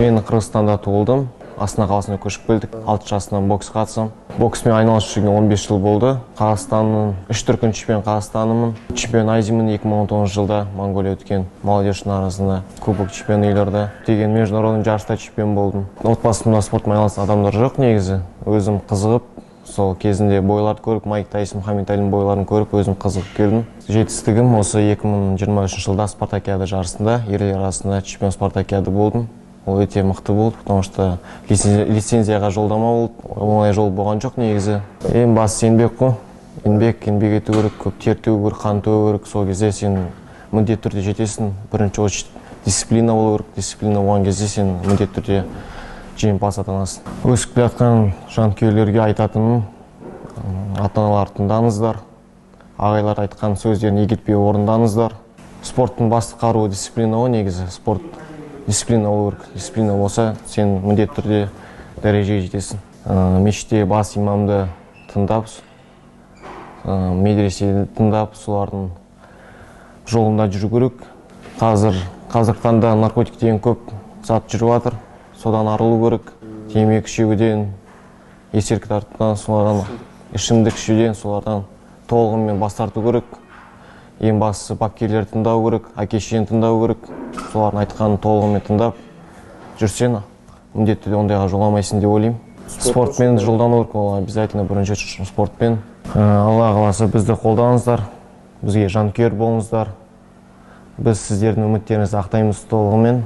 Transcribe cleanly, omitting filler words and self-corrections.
Мен Қырғызстанда туылдым. Астана қаласына көшіп келдік. 6 жасынан боксқа қатысам. Бокспен айналысып жүрген 15 жыл болды. Қазақстанның 3 дүркін чемпион Қазақстанымын. Чемпион Азияның 2019 жылда Монголия өткен молодежьтің арасында кубок чемпион елорда. Деген международный жарыста чемпион болдым. Отбасымда спортпен айналысқан адамдар жоқ негізі. Өзім қызығып, сол кезінде бойларды көріп, Майк Тайсон, Мұхаммед Алидің бойларын көріп, өзім қызығып келдім. Жетістігім осы 2023 жылда спартакиада жарысында, ерлер арасында чемпион спартакиада болдым. Ол өте мықты болды, потому что лицензияға жолдама болды. Оңай жол болған жоқ негізі. Ең басты еңбек қой. Еңбек ету керек, көп тер төгу керек, қан төгу керек. Сол кезде сен міндетті түрде жетесің. Бірінші очередь дисциплина болу керек. Дисциплина болған кезде сен міндетті түрде жеңімпаз атанасың. Өсіп келе жатқан жанкүйерлерге айтатыным, ата-аналар тыңдаңыздар. Ағайлар айтқан сөздерін егетпей орындаңыздар. Спорттың басты қаруы дисциплина ғой негізі. Спорт дисциплина болу керек. Дисциплина болса, сен міндетті түрде дәрежеге жетесің. Мешітте бас имамды тыңдап, медресені тыңдап, солардың жолында жүру керек. Қазіргі таңда наркотик деген көп зат жүріп жатыр. Содан арылу керек. Темекі шегуден, есірткі тартудан, солардан ішімдік ішуден, солардан толығымен бас тарту керек. Ең бастысы бапкерлерді тыңдау керек, әке-шешені тыңдау керек. Солардың айтқанын толығымен тыңдап жүрсең, міндетті түрде ондайға жоламайсың деп ойлаймын. Спортпен жолдану керек, ол обязательно бірінші спортпен. Алла қаласа бізді қолдаңыздар, бізге жанкүйер болыңыздар. Біз сіздердің үміттеріңізді ақтаймыз толығымен.